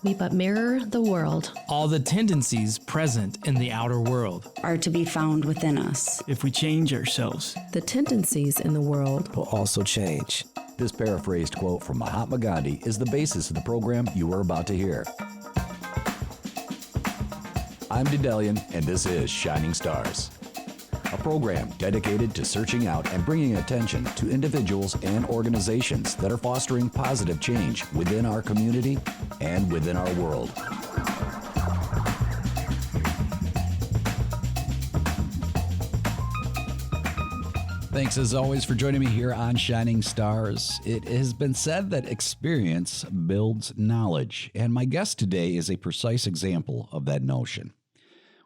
We but mirror the world. All the tendencies present in the outer world are to be found within us. If we change ourselves, the tendencies in the world will also change. This paraphrased quote from Mahatma Gandhi is the basis of the program you are about to hear. I'm Dedelian, and this is Shining Stars, a program dedicated to searching out and bringing attention to individuals and organizations that are fostering positive change within our community and within our world. Thanks as always for joining me here on Shining Stars. It has been said that experience builds knowledge, and my guest today is a precise example of that notion.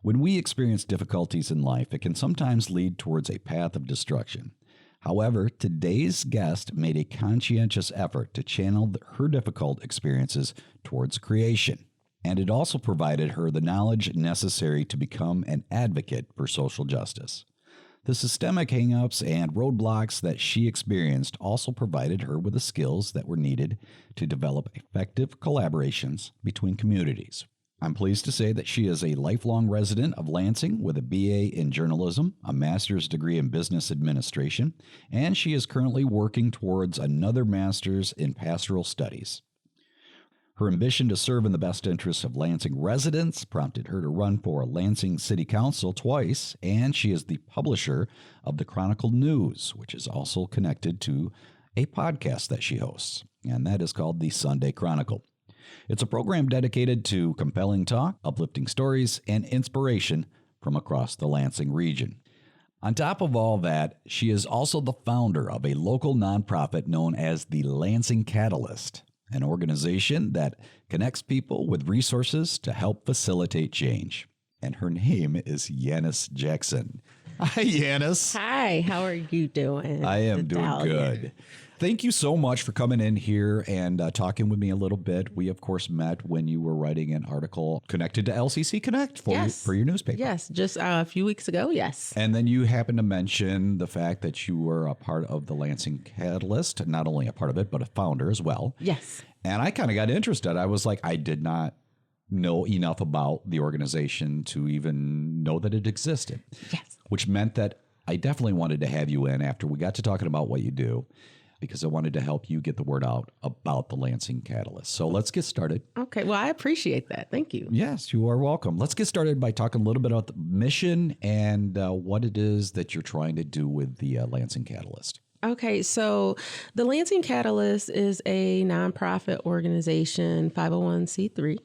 When we experience difficulties in life, it can sometimes lead towards a path of destruction. However, today's guest made a conscientious effort to channel her difficult experiences towards creation, and it also provided her the knowledge necessary to become an advocate for social justice. The systemic hang-ups and roadblocks that she experienced also provided her with the skills that were needed to develop effective collaborations between communities. I'm pleased to say that she is a lifelong resident of Lansing with a BA in journalism, a master's degree in business administration, and she is currently working towards another master's in pastoral studies. Her ambition to serve in the best interests of Lansing residents prompted her to run for Lansing City Council twice, and she is the publisher of the Chronicle News, which is also connected to a podcast that she hosts, and that is called the Sunday Chronicle. It's a program dedicated to compelling talk, uplifting stories, and inspiration from across the Lansing region. On top of all that, she is also the founder of a local nonprofit known as the Lansing Catalyst, an organization that connects people with resources to help facilitate change. And her name is Yanice Jackson. Hi, Yanice. Hi, how are you doing? I am doing good. Thank you so much for coming in here and talking with me a little bit. We, of course, met when you were writing an article connected to LCC Connect for your newspaper. Yes, just a few weeks ago, yes. And then you happened to mention the fact that you were a part of the Lansing Catalyst, not only a part of it, but a founder as well. Yes. And I kind of got interested. I was like, I did not know enough about the organization to even know that it existed. Yes. Which meant that I definitely wanted to have you in after we got to talking about what you do, because I wanted to help you get the word out about the Lansing Catalyst. So let's get started. Okay. Well, I appreciate that. Thank you. Yes, you are welcome. Let's get started by talking a little bit about the mission and what it is that you're trying to do with the Lansing Catalyst. Okay, so the Lansing Catalyst is a nonprofit organization, 501c3,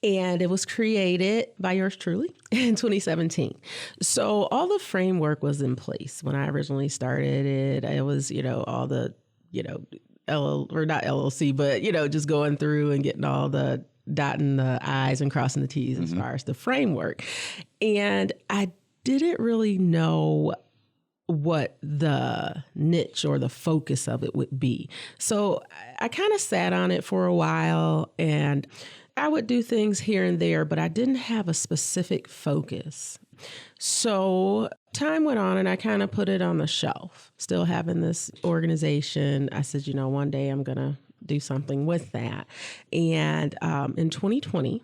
and it was created by yours truly in 2017. So all the framework was in place when I originally started it. It was, all the, not LLC, but, just going through and getting all the dotting the I's and crossing the T's as far as the framework. And I didn't really know what the niche or the focus of it would be. So I kind of sat on it for a while, and I would do things here and there, but I didn't have a specific focus. So time went on and I kind of put it on the shelf, still having this organization. I said, one day I'm going to do something with that. And in 2020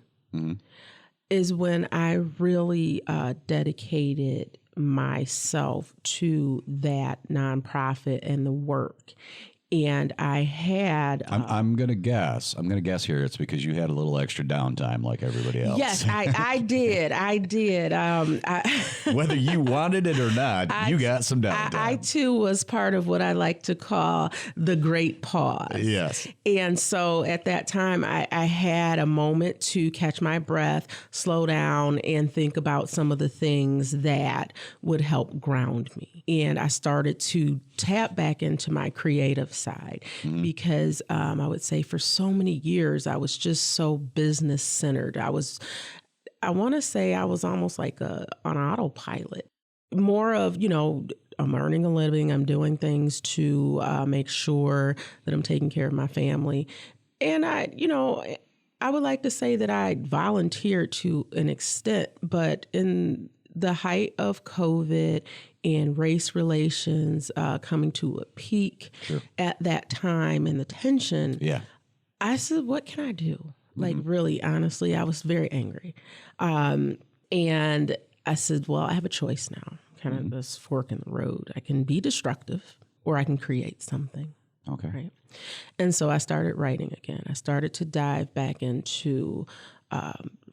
is when I really dedicated myself to that nonprofit and the work. And I had... I'm going to guess here it's because you had a little extra downtime like everybody else. Yes, I did. Whether you wanted it or not, you got some downtime. I, too, was part of what I like to call the great pause. Yes. And so at that time, I had a moment to catch my breath, slow down, and think about some of the things that would help ground me. And I started to tap back into my creative side because I would say for so many years, I was just so business centered. I want to say I was almost like on autopilot, more of, I'm earning a living. I'm doing things to make sure that I'm taking care of my family. And I would like to say that I volunteered to an extent, but in the height of COVID and race relations coming to a peak at that time and the tension, I said, what can I do? Like really, honestly, I was very angry. And I said, well, I have a choice now, kind of this fork in the road. I can be destructive or I can create something. Okay. Right. And so I started writing again. I started to dive back into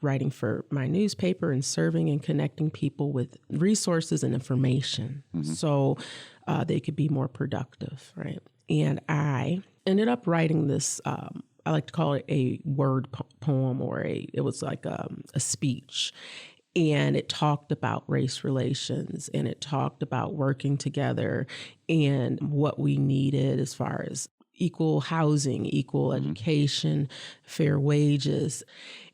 writing for my newspaper and serving and connecting people with resources and information so they could be more productive. Right. And I ended up writing this, I like to call it a word poem, or it was like a speech. And it talked about race relations, and it talked about working together and what we needed as far as equal housing, equal education, fair wages.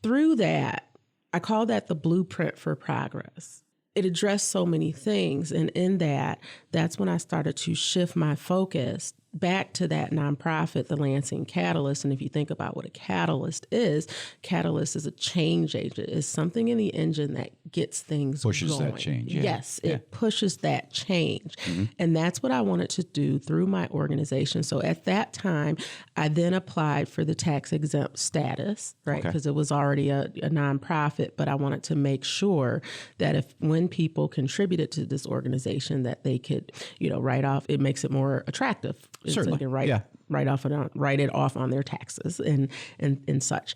Through that, I call that the blueprint for progress. It addressed so many things. And in that, that's when I started to shift my focus back to that nonprofit, the Lansing Catalyst. And if you think about what a catalyst is a change agent. It's something in the engine that gets things Pushes going. that change. Yeah. Yes, it pushes that change. And that's what I wanted to do through my organization. So at that time, I then applied for the tax exempt status, right? Because it was already a nonprofit, but I wanted to make sure that when people contributed to this organization, that they could, write off. It makes it more attractive. Certainly. So they can write it off on their taxes and such.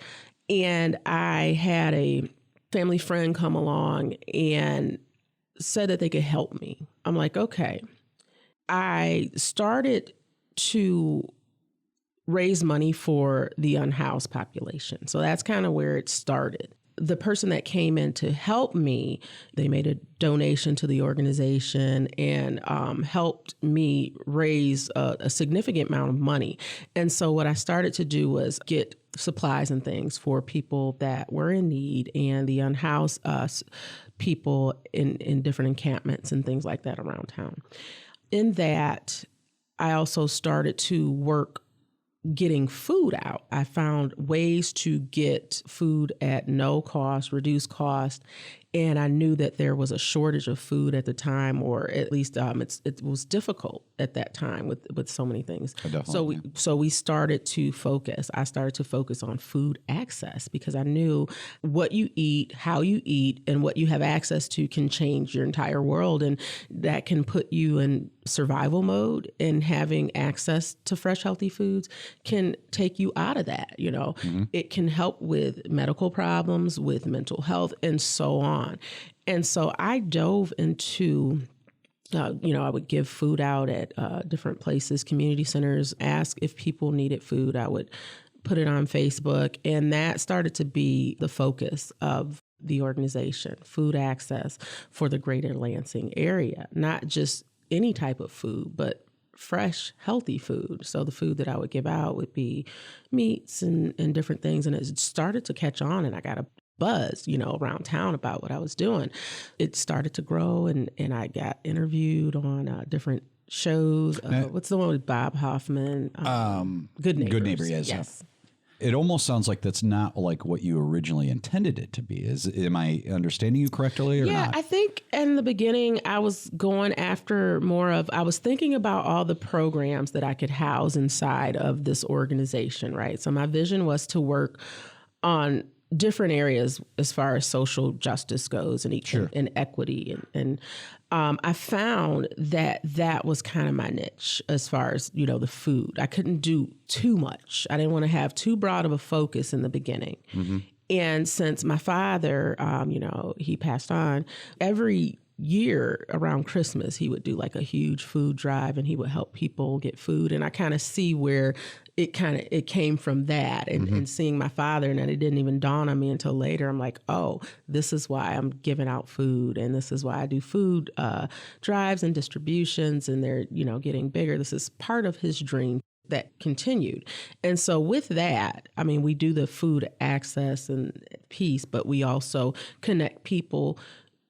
And I had a family friend come along and said that they could help me. I'm like, okay. I started to raise money for the unhoused population. So that's kind of where it started. The person that came in to help me, they made a donation to the organization and helped me raise a significant amount of money. And so what I started to do was get supplies and things for people that were in need and the unhoused people in different encampments and things like that around town. In that, I also started to work getting food out. I found ways to get food at no cost, reduced cost, and I knew that there was a shortage of food at the time, or at least it was difficult at that time with so many things. So we started to focus. I started to focus on food access because I knew what you eat, how you eat, and what you have access to can change your entire world, and that can put you in survival mode. And having access to fresh, healthy foods can take you out of that. It can help with medical problems, with mental health, and so on. And so I dove into, I would give food out at different places, community centers, ask if people needed food. I would put it on Facebook, and that started to be the focus of the organization, food access for the greater Lansing area, not just any type of food, but fresh, healthy food. So the food that I would give out would be meats and different things. And it started to catch on, and I got a buzz, around town about what I was doing. It started to grow, and I got interviewed on different shows. What's the one with Bob Hoffman? Good Neighbors. Good Neighbor, yes. It almost sounds like that's not like what you originally intended it to be. Am I understanding you correctly or not? I think in the beginning I was going after I was thinking about all the programs that I could house inside of this organization, right? So my vision was to work on different areas as far as social justice goes and equity. And I found that was kind of my niche as far as, the food. I couldn't do too much. I didn't want to have too broad of a focus in the beginning. And since my father, he passed on, every year around Christmas, he would do like a huge food drive and he would help people get food. And I kind of see where it came from that and seeing my father, and it didn't even dawn on me until later. I'm like, oh, this is why I'm giving out food, and this is why I do food drives and distributions, and they're, getting bigger. This is part of his dream that continued. And so with that, we do the food access and piece, but we also connect people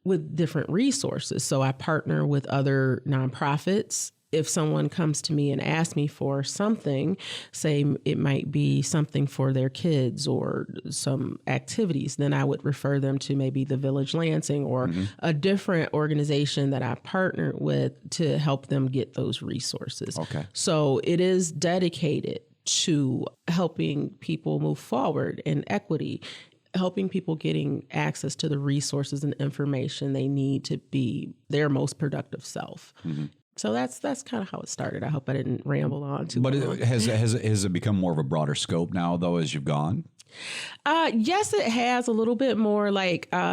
with different resources. So I partner with other nonprofits. If someone comes to me and asks me for something, say it might be something for their kids or some activities, then I would refer them to maybe the Village Lansing or a different organization that I partnered with to help them get those resources. Okay. So it is dedicated to helping people move forward in equity, helping people getting access to the resources and information they need to be their most productive self. So that's kind of how it started. I hope I didn't ramble on too long. But has it become more of a broader scope now, though, as you've gone? Yes, it has a little bit more,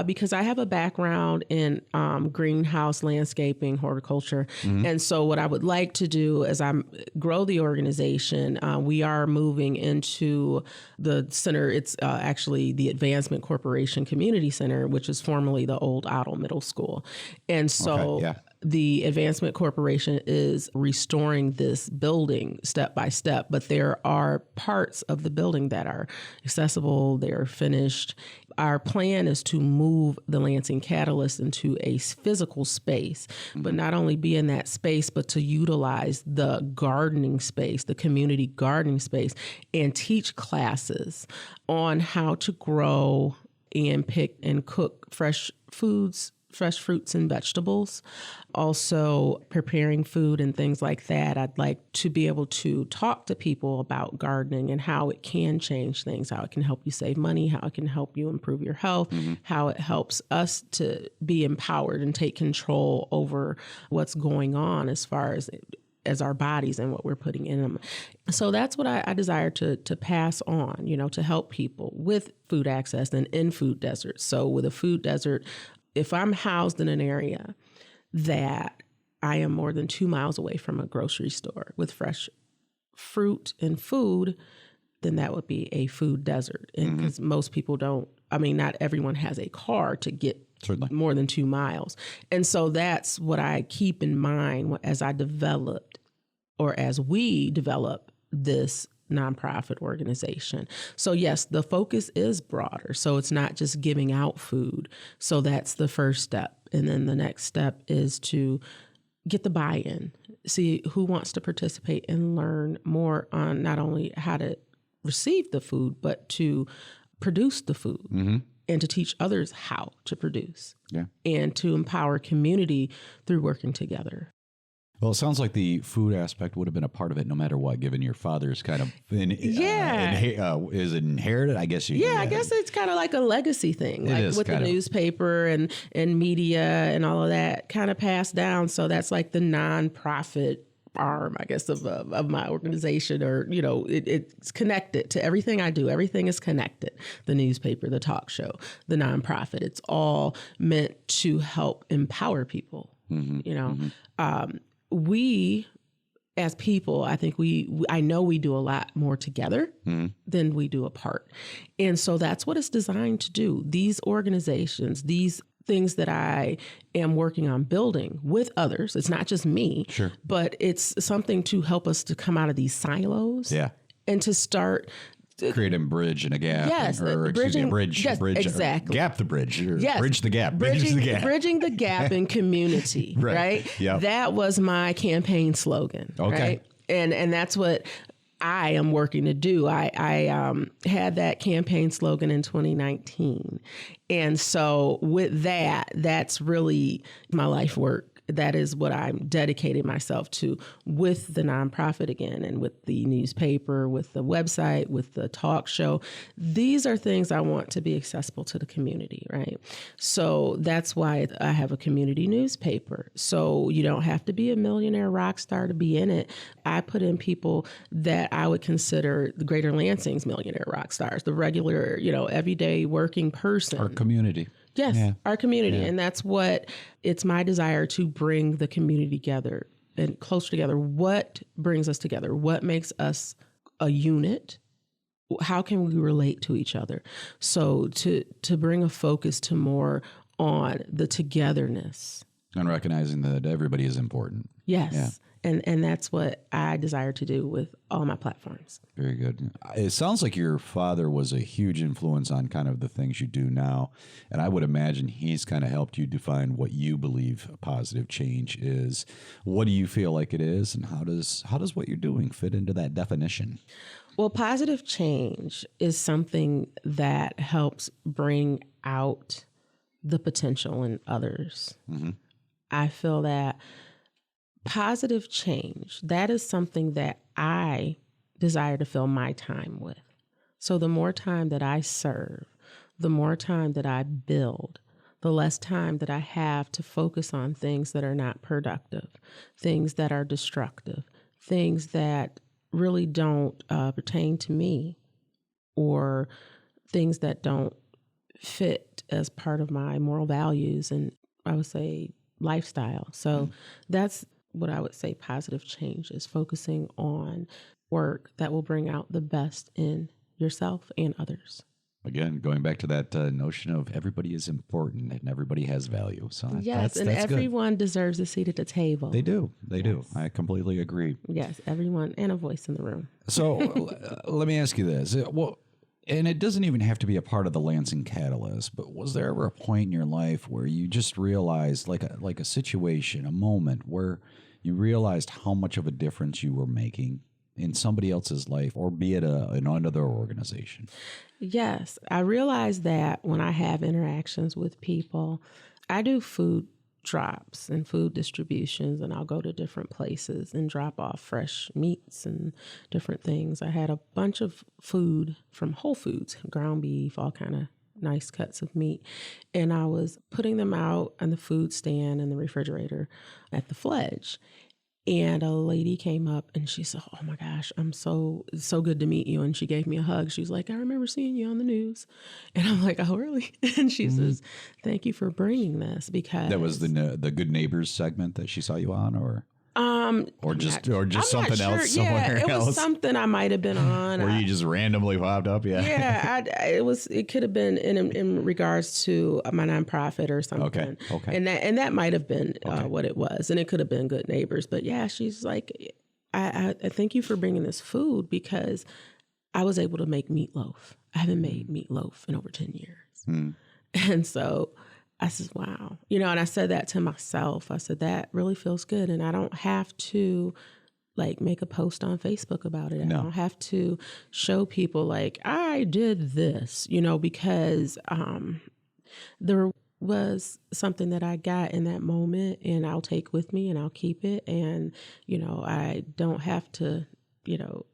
because I have a background in greenhouse landscaping, horticulture. And so what I would like to do as I grow the organization, we are moving into the center. It's actually the Advancement Corporation Community Center, which is formerly the old Otto Middle School. And so the Advancement Corporation is restoring this building step by step, but there are parts of the building that are accessible, they're finished. Our plan is to move the Lansing Catalyst into a physical space, but not only be in that space, but to utilize the gardening space, the community gardening space, and teach classes on how to grow and pick and cook fresh foods, fresh fruits and vegetables, also preparing food and things like that. I'd like to be able to talk to people about gardening and how it can change things, how it can help you save money, how it can help you improve your health, how it helps us to be empowered and take control over what's going on as far as our bodies and what we're putting in them. So that's what I desire to pass on, to help people with food access and in food deserts. So with a food desert, if I'm housed in an area that I am more than 2 miles away from a grocery store with fresh fruit and food, then that would be a food desert. And because most people not everyone has a car to get more than 2 miles. And so that's what I keep in mind as we develop this nonprofit organization. So yes, the focus is broader. So it's not just giving out food. So that's the first step. And then the next step is to get the buy-in, see who wants to participate and learn more on not only how to receive the food, but to produce the food and to teach others how to produce and to empower community through working together. Well, it sounds like the food aspect would have been a part of it no matter what, given your father's kind of is it inherited? I guess I guess it's kind of like a legacy thing, like with the newspaper and media and all of that kind of passed down. So that's like the nonprofit arm, I guess, of my organization, or, it's connected to everything I do. Everything is connected. The newspaper, the talk show, the nonprofit, it's all meant to help empower people, we as people, I think I know we do a lot more together than we do apart. And so that's what it's designed to do. These organizations, these things that I am working on building with others, it's not just me, but it's something to help us to come out of these silos and to start create a bridge and a gap. Yes, bridge. Exactly. Gap the bridge. Yes. Bridge the gap. Bridging the gap in community. Right. Yep. That was my campaign slogan. Okay. Right? And that's what I am working to do. I had that campaign slogan in 2019. And so with that, that's really my life work. That is what I'm dedicating myself to with the nonprofit again, and with the newspaper, with the website, with the talk show. These are things I want to be accessible to the community, right? So that's why I have a community newspaper. So you don't have to be a millionaire rock star to be in it. I put in people that I would consider the Greater Lansing's millionaire rock stars, the regular, everyday working person. Our community. Yes, our community. And that's what it's my desire to bring the community together and closer together. What brings us together? What makes us a unit? How can we relate to each other? So to bring a focus to more on the togetherness. And recognizing that everybody is important. Yes. Yeah. And that's what I desire to do with all my platforms. Very good. It sounds like your father was a huge influence on kind of the things you do now. And I would imagine he's kind of helped you define what you believe positive change is. What do you feel like it is? And how does what you're doing fit into that definition? Well, positive change is something that helps bring out the potential in others. I feel that positive change, that is something that I desire to fill my time with. So the more time that I serve, the more time that I build, the less time that I have to focus on things that are not productive, things that are destructive, things that really don't pertain to me, or things that don't fit as part of my moral values and, I would say, lifestyle. So that's what I would say positive change is, focusing on work that will bring out the best in yourself and others. Again, going back to that notion of everybody is important and everybody has value. So Yes, and that's everyone deserves a seat at the table. They do. They do. I completely agree. Yes, everyone, and a voice in the room. So let me ask you this. And it doesn't even have to be a part of the Lansing Catalyst, but was there ever a point in your life where you just realized, like a situation, a moment where you realized how much of a difference you were making in somebody else's life, or be it another organization? Yes, I realize that when I have interactions with people, I do food drops and food distributions, and I'll go to different places and drop off fresh meats and different things. I had a bunch of food from Whole Foods, ground beef, all kind of nice cuts of meat, and I was putting them out on the food stand in the refrigerator at the Fledge. And a lady came up and she said, "Oh my gosh, it's so good to meet you." And she gave me a hug. She's like, "I remember seeing you on the news." And I'm like, "Oh, really?" And she says, "Thank you for bringing this," because That was the Good Neighbors segment that she saw you on, or just I'm something not sure. else somewhere it else, was something I might have been on. where you just randomly popped up. Yeah, it could have been in regards to my nonprofit or something. Okay. And that might have been what it was, and it could have been Good Neighbors. But yeah, she's like, I thank you for bringing this food, because I was able to make meatloaf. I haven't made meatloaf in over 10 years, and so I said, wow. And I said that to myself. I said, that really feels good. And I don't have to make a post on Facebook about it. No. I don't have to show people like I did this, because there was something that I got in that moment, and I'll take with me and I'll keep it. And, I don't have to,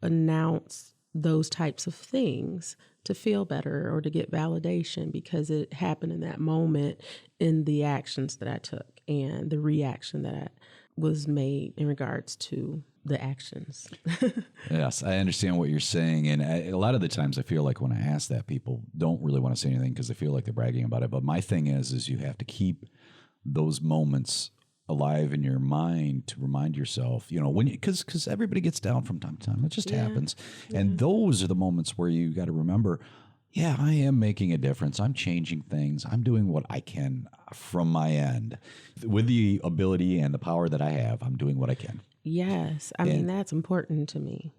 announce those types of things to feel better or to get validation, because it happened in that moment, in the actions that I took and the reaction that was made in regards to the actions. Yes, I understand what you're saying. And a lot of the times I feel like when I ask that, people don't really want to say anything because they feel like they're bragging about it. But my thing is you have to keep those moments alive in your mind to remind yourself, because everybody gets down from time to time. It just happens. Yeah. And those are the moments where you got to remember, yeah, I am making a difference. I'm changing things. I'm doing what I can from my end. With the ability and the power that I have, I'm doing what I can. Yes. I mean, that's important to me.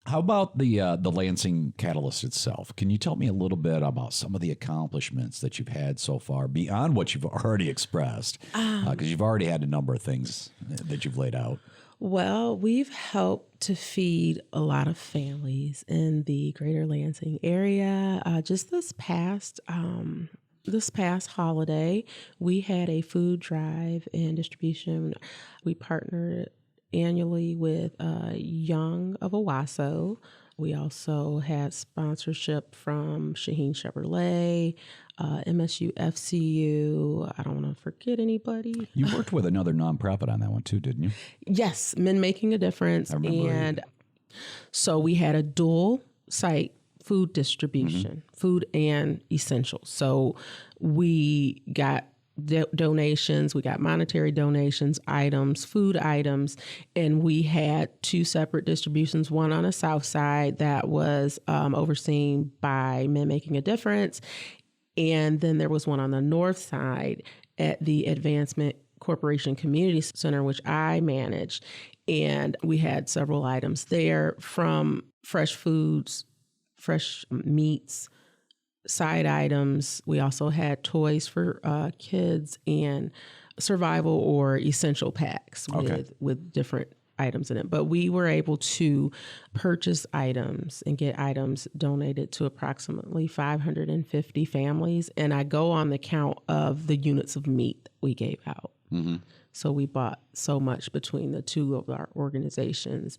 How about the Lansing Catalyst itself? Can you tell me a little bit about some of the accomplishments that you've had so far beyond what you've already expressed? Because you've already had a number of things that you've laid out. Well, we've helped to feed a lot of families in the greater Lansing area. Just this past holiday, we had a food drive and distribution. We partnered annually with Young of Owasso. We also had sponsorship from Shaheen Chevrolet, MSU FCU. I don't want to forget anybody. You worked with another nonprofit on that one too, didn't you? Yes, Men Making a Difference. I remember. And so we had a dual site food distribution, food and essentials. So we got donations, we got monetary donations, items, food items, and we had two separate distributions, one on the south side that was overseen by Men Making a Difference, and then there was one on the north side at the Advancement Corporation Community Center, which I managed, and we had several items there, from fresh foods, fresh meats, side items. We also had toys for kids and survival or essential packs with different items in it. But we were able to purchase items and get items donated to approximately 550 families. And I go on the count of the units of meat that we gave out. So we bought so much between the two of our organizations.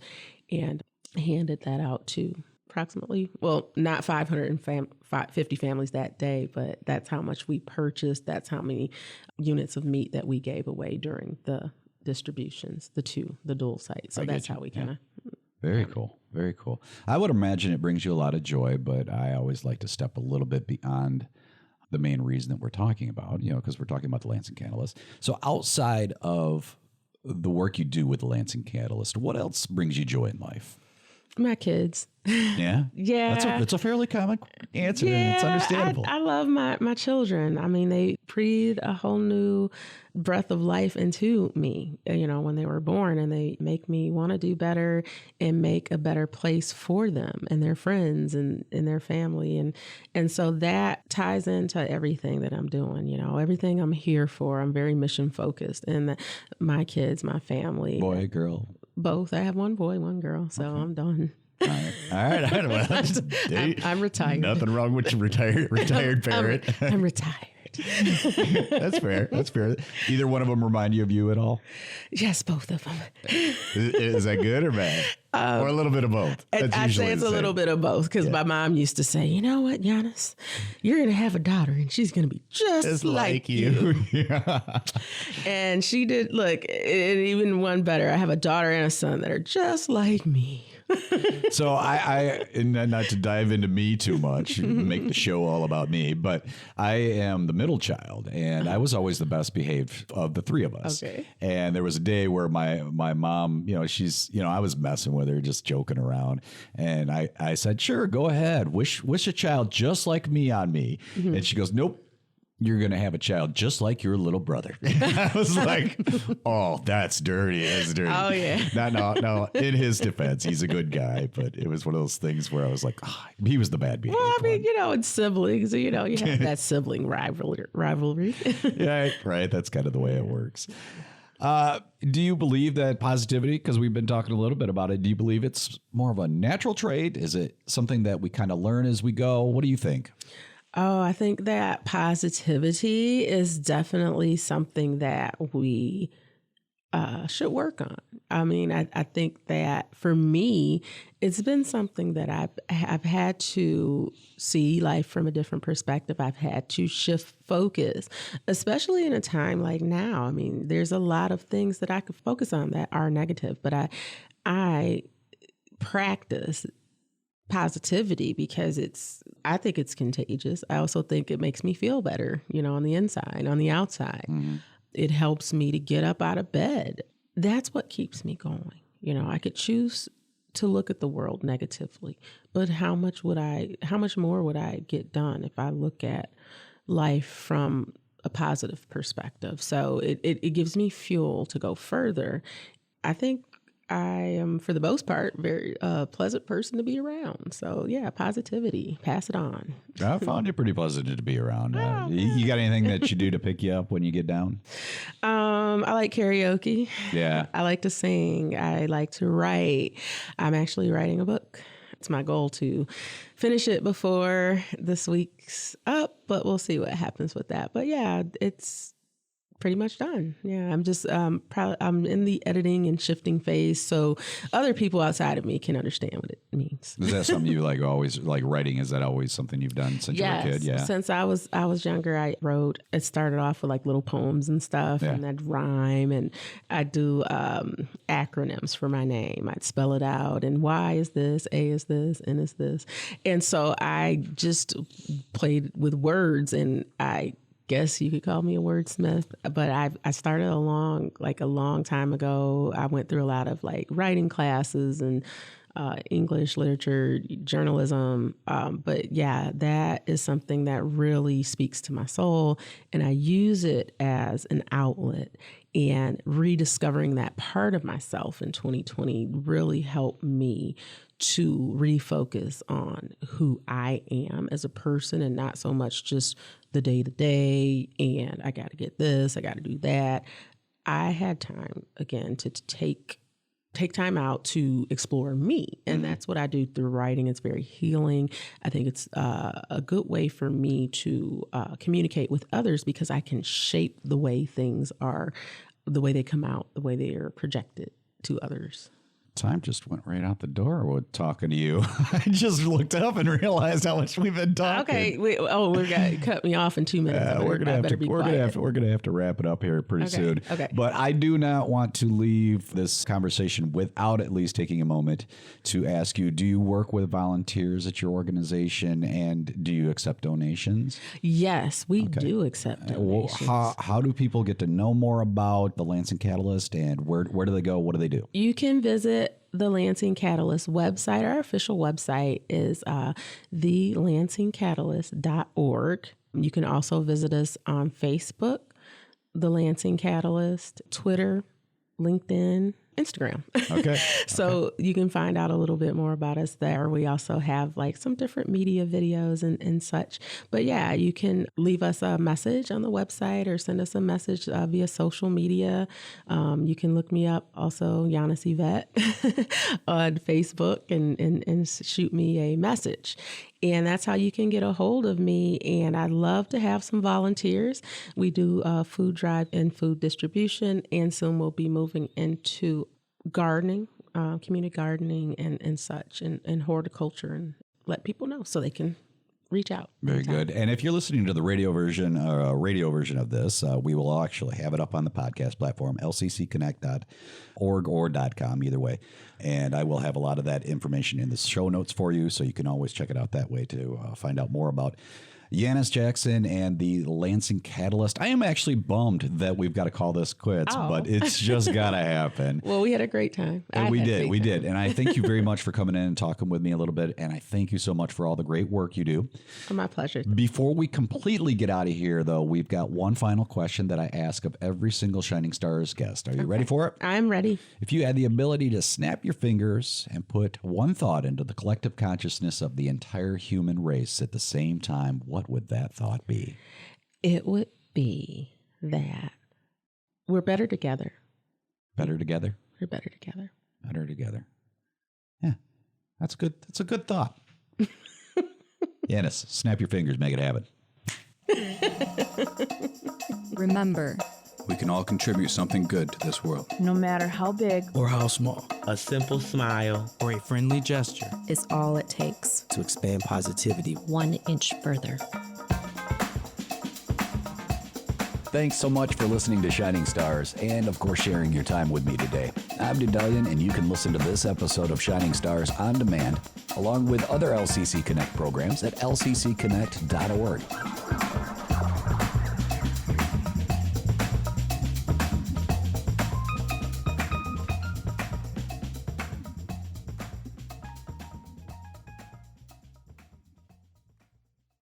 And handed that out to approximately, well, not 550 families that day, but that's how much we purchased. That's how many units of meat that we gave away during the distributions, the dual sites. So that's how we kind of. Very cool. Very cool. I would imagine it brings you a lot of joy, but I always like to step a little bit beyond the main reason that we're talking about, because we're talking about the Lansing Catalyst. So outside of the work you do with the Lansing Catalyst, what else brings you joy in life? My kids. Yeah? Yeah. That's a fairly common answer, and it's understandable. I love my children. I mean, they breathe a whole new breath of life into me, when they were born, and they make me want to do better and make a better place for them and their friends and their family. And so that ties into everything that I'm doing, everything I'm here for. I'm very mission focused, and my kids, my family. Boy, girl. Both. I have one boy, one girl, so okay. I'm done. All right. Well, I'm retired. Nothing wrong with your retired parent. I'm retired. That's fair. Either one of them remind you of you at all? Yes, both of them. Is that good or bad? Or a little bit of both? I'd say it's a little bit of both, because my mom used to say, you know what, Yanice, you're going to have a daughter and she's going to be just like you. Yeah. And she did. Look, and even one better. I have a daughter and a son that are just like me. So I not to dive into me too much, make the show all about me, but I am the middle child, and I was always the best behaved of the three of us. Okay. And there was a day where my mom, she's, I was messing with her, just joking around, and I said, sure, go ahead, wish a child just like me on me. Mm-hmm. And she goes, nope. You're going to have a child just like your little brother. I was like, oh, that's dirty. That's dirty. Oh, yeah. No. In his defense, he's a good guy. But it was one of those things where I was like, he was the bad behavior. Well, I mean, it's siblings. You have that sibling rivalry. Yeah, right. That's kind of the way it works. Do you believe that positivity, because we've been talking a little bit about it, do you believe it's more of a natural trait? Is it something that we kind of learn as we go? What do you think? Oh, I think that positivity is definitely something that we should work on. I mean, I think that for me, it's been something that I've had to see life from a different perspective. I've had to shift focus, especially in a time like now. I mean, there's a lot of things that I could focus on that are negative, but I practice positivity because I think it's contagious. I also think it makes me feel better, on the inside, on the outside. Mm-hmm. It helps me to get up out of bed. That's what keeps me going. I could choose to look at the world negatively, but how much more would I get done if I look at life from a positive perspective? So it gives me fuel to go further. I think I am, for the most part, very pleasant person to be around. So, yeah, positivity. Pass it on. I found you pretty pleasant to be around. You got anything that you do to pick you up when you get down? I like karaoke. Yeah. I like to sing. I like to write. I'm actually writing a book. It's my goal to finish it before this week's up, but we'll see what happens with that. But, yeah, it's pretty much done. Yeah, I'm just I'm in the editing and shifting phase, so other people outside of me can understand what it means. Is that something you always like writing? Is that always something you've done since you were a kid? Yeah. Since I was younger, I wrote. It started off with little poems and stuff, and I'd rhyme, and I'd do acronyms for my name. I'd spell it out, and Y is this, A is this, N is this, and so I just played with words, and I guess you could call me a wordsmith, but I started a long time ago. I went through a lot of writing classes and English literature, journalism. But yeah, that is something that really speaks to my soul, and I use it as an outlet. And rediscovering that part of myself in 2020 really helped me to refocus on who I am as a person, and not so much just the day to day, and I got to get this, I got to do that. I had time again to take time out to explore me. And that's what I do through writing. It's very healing. I think it's a good way for me to communicate with others, because I can shape the way things are, the way they come out, the way they are projected to others. Time just went right out the door with talking to you. I just looked up and realized how much we've been talking. Okay. We're gonna cut me off in 2 minutes. We're gonna have to wrap it up here pretty soon. Okay. But I do not want to leave this conversation without at least taking a moment to ask you: do you work with volunteers at your organization, and do you accept donations? Yes, we do accept donations. How do people get to know more about the Lansing Catalyst, and where do they go? What do they do? You can visit the Lansing Catalyst website. Our official website is thelansingcatalyst.org. You can also visit us on Facebook, the Lansing Catalyst, Twitter, LinkedIn, Instagram. Okay. So you can find out a little bit more about us there. We also have like some different media videos and such. But yeah, you can leave us a message on the website or send us a message via social media. You can look me up also, Yanice Yvette, on Facebook and shoot me a message. And that's how you can get a hold of me. And I'd love to have some volunteers. We do food drive and food distribution. And soon we'll be moving into gardening, community gardening and such, and horticulture, and let people know so they can reach out. Very good. And if you're listening to the radio version of this, we will actually have it up on the podcast platform, lccconnect.org or .com, either way. And I will have a lot of that information in the show notes for you, so you can always check it out that way to find out more about Yanice Jackson and the Lansing Catalyst. I am actually bummed that we've got to call this quits, but it's just got to happen. Well, we had a great time. And we did. And I thank you very much for coming in and talking with me a little bit. And I thank you so much for all the great work you do. My pleasure. Before we completely get out of here, though, we've got one final question that I ask of every single Shining Stars guest. Are you ready for it? I'm ready. If you had the ability to snap your fingers and put one thought into the collective consciousness of the entire human race at the same time, what would that thought be? It would be that we're better together. Better together? We're better together. Better together. Yeah, that's good. That's a good thought. Yanice, snap your fingers, make it happen. Remember, we can all contribute something good to this world. No matter how big or how small. A simple smile or a friendly gesture is all it takes to expand positivity 1 inch further. Thanks so much for listening to Shining Stars and, of course, sharing your time with me today. I'm Dedalian, and you can listen to this episode of Shining Stars on demand, along with other LCC Connect programs at lccconnect.org.